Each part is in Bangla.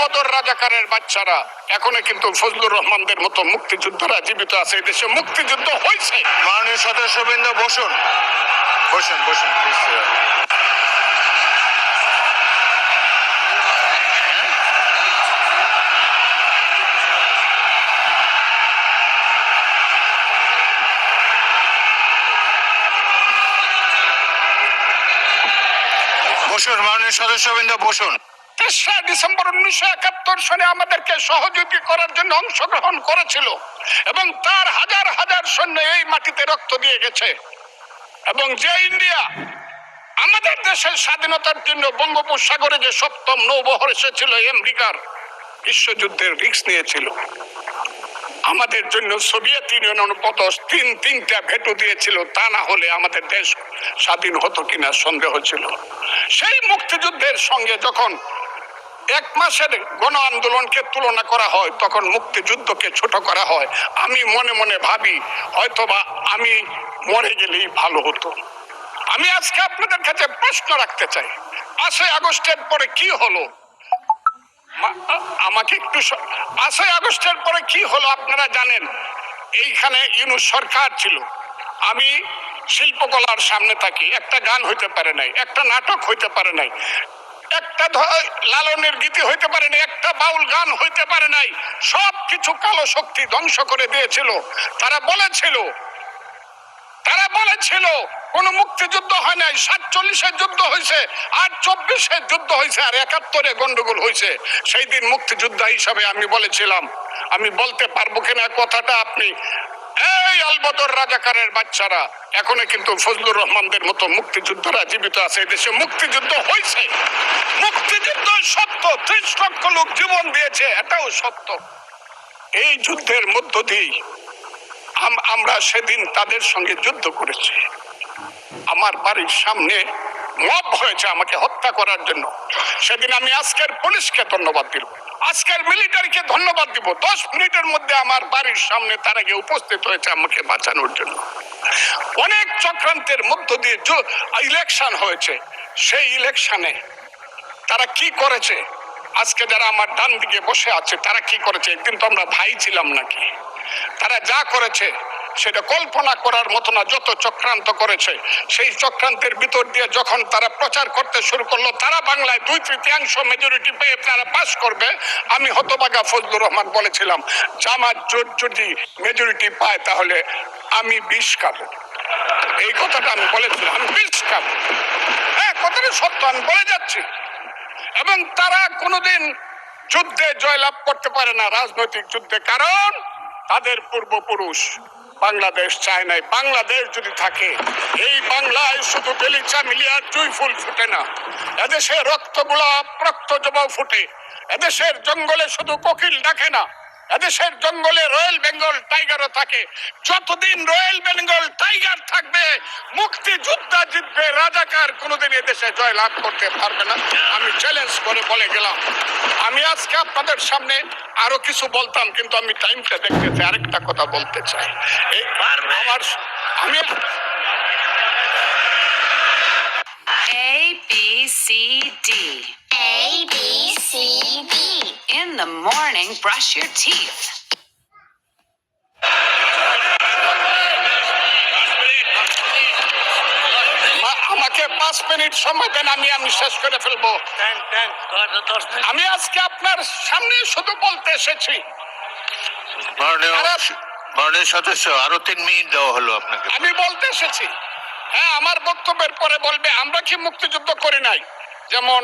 আলবদর রাজাকারের বাচ্চারা এখনো কিন্তু ফজলুর রহমানদের মতো মুক্তিযোদ্ধারা জীবিত আছে। এই দেশে মুক্তিযুদ্ধ হয়েছে। মাননীয় সদস্যবৃন্দ বসুন বসুন বসুন প্লিজ। বসুন মাননীয় সদস্যবৃন্দ বসুন। 3রা ডিসেম্বর 1971 সনে আমাদেরকে সহযোগী করার জন্য অংশগ্রহণ করেছিল এবং তার হাজার হাজার সৈন্য এই মাটিতে রক্ত দিয়ে গেছে। এবং যে ইন্ডিয়া আমাদের দেশের স্বাধীনতার জন্য বঙ্গোপসাগরে যে 7ম নৌবহর এসেছিল, আমেরিকার বিশ্বযুদ্ধের রিস্ক নিয়েছিল। আমাদের জন্য সোভিয়েত ইউনিয়ন তিনটা ভেটো দিয়েছিল, তা না হলে আমাদের দেশ স্বাধীন হতো কিনা সন্দেহ ছিল। সেই মুক্তিযুদ্ধের সঙ্গে যখন 1 মাসের গণ আন্দোলনকে তুলনা করা হয়, তখন মুক্তিযুদ্ধকে ছোট করা হয়। আমি মনে মনে ভাবি হয়তোবা আমি মরে গেলেই ভালো হতো। আমি আজকে আপনাদের কাছে প্রশ্ন রাখতে চাই, 5ই আগস্টের পরে কি হলো? আমাকে একটু 5ই আগস্টের পরে কি হলো আপনারা জানেন। এইখানে ইউনূস সরকার ছিল, আমি শিল্পকলার সামনে থাকি। একটা গান হইতে পারে নাই, একটা নাটক হইতে পারে নাই, একটা লালনের গীতি হইতে পারে নাই, একটা বাউল গান হইতে পারে নাই। সব কিছু কালো শক্তি ধ্বংস করে দিয়েছিল। তারা বলেছিল কোন মুক্তিযুদ্ধ হয় নাই, 47-এর যুদ্ধ হয়েছে, আর 24-এর যুদ্ধ হয়েছে, আর 71-এ গন্ডগোল হয়েছে। সেই দিন মুক্তিযোদ্ধা হিসাবে আমি বলেছিলাম, আমি বলতে পারবো কিনা কথাটা আপনি, এই আলবদর রাজাকারের বাচ্চারা এখনো কিন্তু ফজলুর রহমানদের মতো মুক্তিযোদ্ধারা জীবিত আছে। এই দেশে মুক্তিযুদ্ধ হয়েছে। মুক্তিযুদ্ধ সত্য, 30 লক্ষ লোক জীবন দিয়েছে, এটাও সত্য। এই যুদ্ধের মধ্য দিয়ে আমরা সেদিন তাদের সঙ্গে যুদ্ধ করেছি। আমার বাড়ির সামনে মব হয়েছে আমাকে হত্যা করার জন্য। সেদিন আমি আজকের পুলিশকে ধন্যবাদ দিব, আজকের মিলিটারিকে ধন্যবাদ দিব। 10 মিনিটের মধ্যে আমার বাড়ির সামনে তারা গিয়ে উপস্থিত হয়েছে আমাকে বাঁচানোর জন্য। অনেক চক্রান্তের মধ্য দিয়ে ইলেকশন হয়েছে। সেই ইলেকশনে তারা কি করেছে, আজকে যারা আমার ডান দিকে বসে আছে তারা কি করেছে? একদিন তো আমরা ভাই ছিলাম নাকি? তারা যা করেছে সেটা কল্পনা করার মতো না। যত চক্রান্ত করেছে, সেই চক্রান্তের ভিতর দিয়ে যখন তারা প্রচার করতে শুরু করলো তারা বাংলায় 2/3 মেজরিটি পেয়ে তারা পাস করবে, আমি হতভাগা ফজলুর রহমান বলেছিলাম জামাত জোট যদি মেজরিটি পায় তাহলে আমি 20 খাবো। এই কথাটা আমি বলেছিলাম, আমি 20 খাবো। হ্যাঁ, কথাটা সত্য, আমি বলে যাচ্ছি। এবং তারা কোনোদিন যুদ্ধে জয়লাভ করতে পারে না, রাজনৈতিক যুদ্ধে, কারণ তাদের পূর্বপুরুষ বাংলাদেশ চায় নাই। বাংলাদেশ যদি থাকে, এই বাংলায় শুধু বেলিচা মিলিয়ে জুঁই ফুল ফুটে না, এদেশে রক্ত জবা ফুটে। এদেশের জঙ্গলে শুধু কোকিল ডাকে না, এদেশের জঙ্গলে রয়্যাল বেঙ্গল টাইগারও থাকে। যতদিন রয়্যাল বেঙ্গল টাইগার থাকবে, মুক্তিযোদ্ধা জিতবে, রাজাকার কোনোদিন এদেশে জয় লাভ করতে পারবে না। আমি চ্যালেঞ্জ করে বলে গেলাম। আমি আজকে আপনাদের সামনে আরো কিছু বলতাম, কিন্তু আমি টাইমটা দেখতেছি, আরেকটা কথা বলতে চাই। আমি A, B, C, D. A, B, C, D. In the morning, brush your teeth. আমাকে 5 মিনিট সময় দেন, আমি শেষ করে ফেলবো। আমি আজকে আপনার সামনে শুধু বলতে এসেছি। মাননীয় সদস্য, আরো 3 মিনিট দেওয়া হলো আপনাকে। আমি বলতে এসেছি, হ্যাঁ, আমার বক্তব্যের পরে বলবে আমরা কি মুক্তিযুদ্ধ করি নাই। যেমন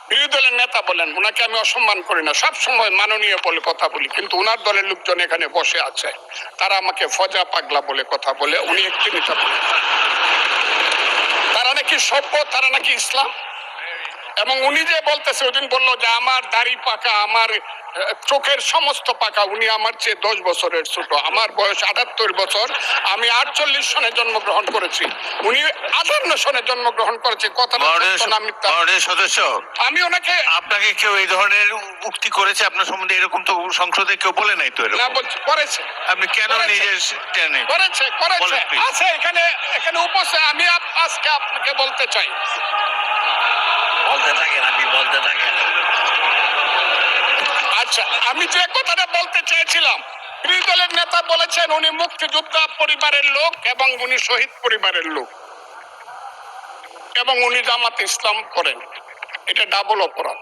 বিরোধী দলের নেতা বলেন, ওনাকে আমি অসম্মান করি না, সবসময় মাননীয় বলে কথা বলি, কিন্তু ওনার দলের লোকজন এখানে বসে আছে, তারা আমাকে ফজা পাগলা বলে কথা বলে। উনি একটি নেতা বলে তারা নাকি সভ্য, তারা নাকি ইসলাম। এবং উনি যে বলতেছে, ওদিন বললো যে আমার দাড়ি পাকা, আমার চোখের সমস্ত পাকা, উনি আমার চেয়ে 10 বছরের ছোট। আমার বয়স 78 বছর, আমি 48 সনে জন্মগ্রহণ করেছি, উনি 58 সনে জন্মগ্রহণ করেছে। কথা সদস্য, আমি ওনাকে, আপনাকে কেউ এই ধরনের উক্তি করেছে আপনার সম্বন্ধে? এরকম তো সংসদে কেউ বলে নাই তো। না, বলছি করেছে। আপনি কেন নিজের করেছে আছে এখানে উপস্থিত। আমি আজকে আপনাকে বলতে চাই, বলতে থাকেন, আপনি বলতে থাকেন। আচ্ছা, আমি যে কথাটা বলতে চেয়েছিলাম, বিরোধী দলের নেতা বলেছেন উনি মুক্তিযোদ্ধা পরিবারের লোক এবং উনি শহীদ পরিবারের লোক এবং উনি জামাত ইসলাম করেন। এটা ডাবল অপরাধ।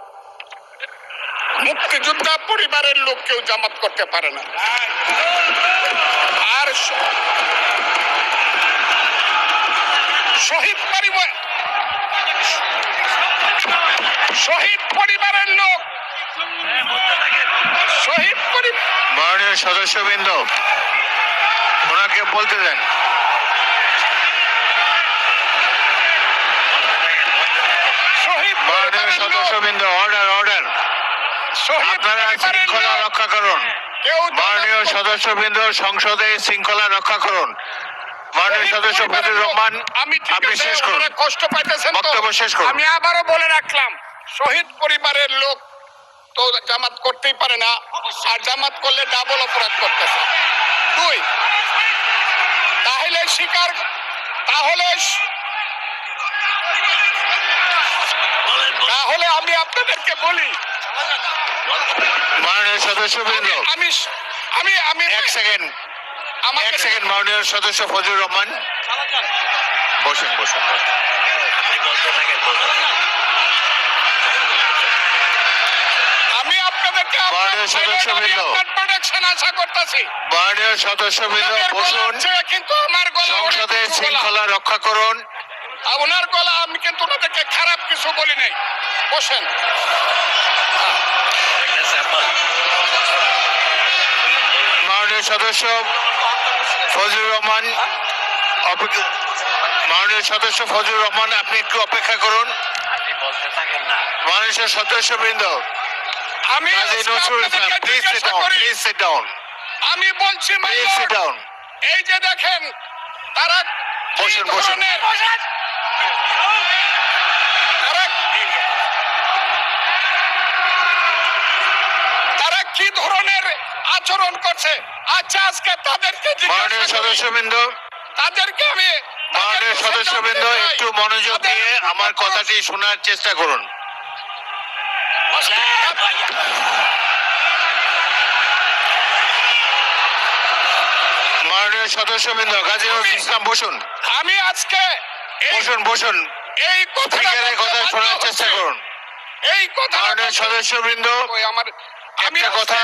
মুক্তিযোদ্ধা পরিবারের লোক কেউ জামাত করতে পারে না। আর শহীদ পরিবার, শহীদ পরিবারের লোক, শহীদ পরিবার, মাননীয় সদস্যবৃন্দ, ওনাকে বলতে দেন। শহীদ মাননীয় পরিবারের লোক, সদস্যবৃন্দ, অর্ডার অর্ডার। শহীদ আপনারা পরিবারের শৃঙ্খলা লোক রক্ষা করুন। কেউ মাননীয় সদস্যবৃন্দ, সংসদে শৃঙ্খলা রক্ষা করুন। মাননীয় সদস্য ফজলুর রহমান, আমি ঠিক আপনি আছে, শেষ করুন। ওনারা কষ্ট পাইতেছেন তো। বক্তব্য শেষ করুন। আমি আবারও বলে রাখলাম, শহীদ পরিবারের লোক তো জামাত করতেই পারে না, আর জামাত করলে ডাবল অপরাধ করতেছে। দুই, তাহলে স্বীকার, তাহলে তাহলে আমি আপনাদেরকে বলি, মাননীয় সদস্যবৃন্দ, আমি আমি আমি এক সেকেন্ড, আমাকে এক সেকেন্ড। মাননীয় সদস্য ফজলুর রহমান, বসুন বসুন বসুন। আমি আপনাদেরকে মাননীয় সদস্যবৃন্দ, প্রোটেকশন আশা করতেছি। মাননীয় সদস্যবৃন্দ, ওনাদের গলা বসুন। হচ্ছে, কিন্তু আমার গলা অনেক সংসদে উঁচু গলা। শৃঙ্খলা রক্ষা করুন। আর ওনার গলা, আমি কিন্তু ওনাদেরকে খারাপ কিছু বলি নাই। বসেন। মাননীয় সদস্য ফজলুর রহমান, মাননীয় সদস্য ফজলুর রহমান, আপনি একটু অপেক্ষা করুন। মাননীয় সদস্যবৃন্দ, আমি কাজী নজরুল ইসলাম, আপনাদেরকে প্লিজ সিট জিজ্ঞাসা ডাউন, করি, প্লিজ সিট ডাউন, আমি বলছি my please sit lord, down. এই যে দেখেন তারা কি বসুন, বসুন। ধরনের- তারা কি ধরনের আচরণ করছে। আচ্ছা, আজকে তাদেরকে জিজ্ঞাসা মাননীয় করি, সদস্যবৃন্দ, তাদেরকে আমি মাননীয় সদস্যবৃন্দ, একটু মনোযোগ দিয়ে আমার কথাটি শোনার চেষ্টা করুন। মাননীয় সদস্যবৃন্দ, কাজী নজরুল ইসলাম, বসুন আমি আজকে এই বসুন বসুন। এই কথাটা স্পিকারের কথা বলতে শোনার বাধ্য চেষ্টা হচ্ছি। করুন। এই কথা মাননীয় সদস্যবৃন্দ, আমার আমি একটা কথা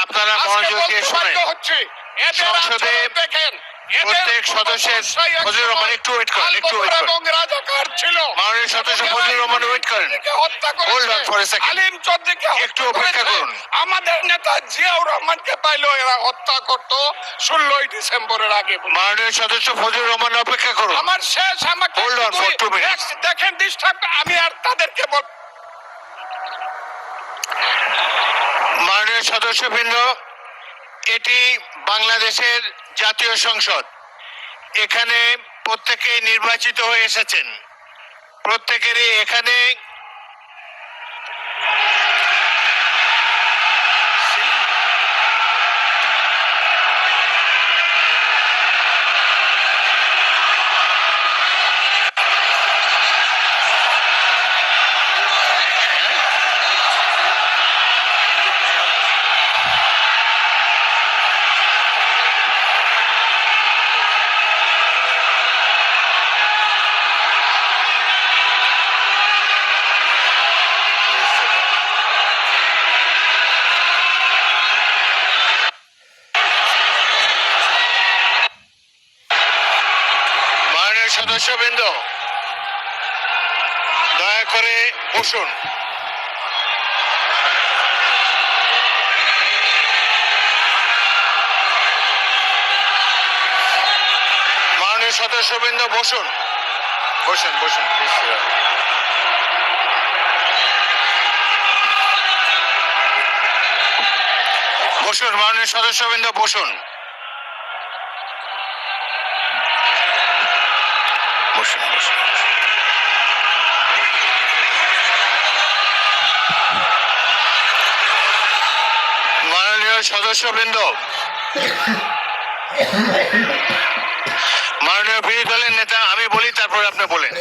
আপনারা আজকে মনোযোগ দিয়ে বলতে শোনেন। বাধ্য হচ্ছি, এদের সংসদে আচরণ দেখেন, এদের প্রত্যেক সদস্যের, অবশ্যই এক ফজলুর রহমান, একটু ওয়েট করেন, একটু ওয়েট আলবদর করেন। এবং রাজাকার ছিল। মাননীয় সদস্য ফজলুর রহমান, ওয়েট করেন। চৌধুরীকে হত্যা করেছে, Hold on for a second. আলিম চৌধুরীকে হত্যা একটু অপেক্ষা করেছে। করুন। আমাদের নেতা জিয়াউর রহমানকে পাইলো এরা হত্যা করত 16ই ডিসেম্বরের আগে। মাননীয় সদস্য ফজলুর রহমান, অপেক্ষা করুন। আমার শেষ, আমাকে Hold on for 2 minutes. দেখেন ডিস্টার্ব, আমি আর তাদেরকে বল মাননীয় সদস্যবৃন্দ, এটি বাংলাদেশের জাতীয় সংসদ। এখানে প্রত্যেকেই নির্বাচিত হয়ে এসেছেন। প্রত্যেকেরই এখানে মাননীয় সদস্যবৃন্দ, দয়া করে বসুন। মাননীয় সদস্যবৃন্দ, বসুন বসুন বসুন, প্লিজ। বসুন, মাননীয় সদস্যবৃন্দ, বসুন বসুন বসুন। মাননীয় সদস্যবৃন্দ, মাননীয় বিরোধী দলের নেতা, আমি বলি তারপর আপনি বলেন।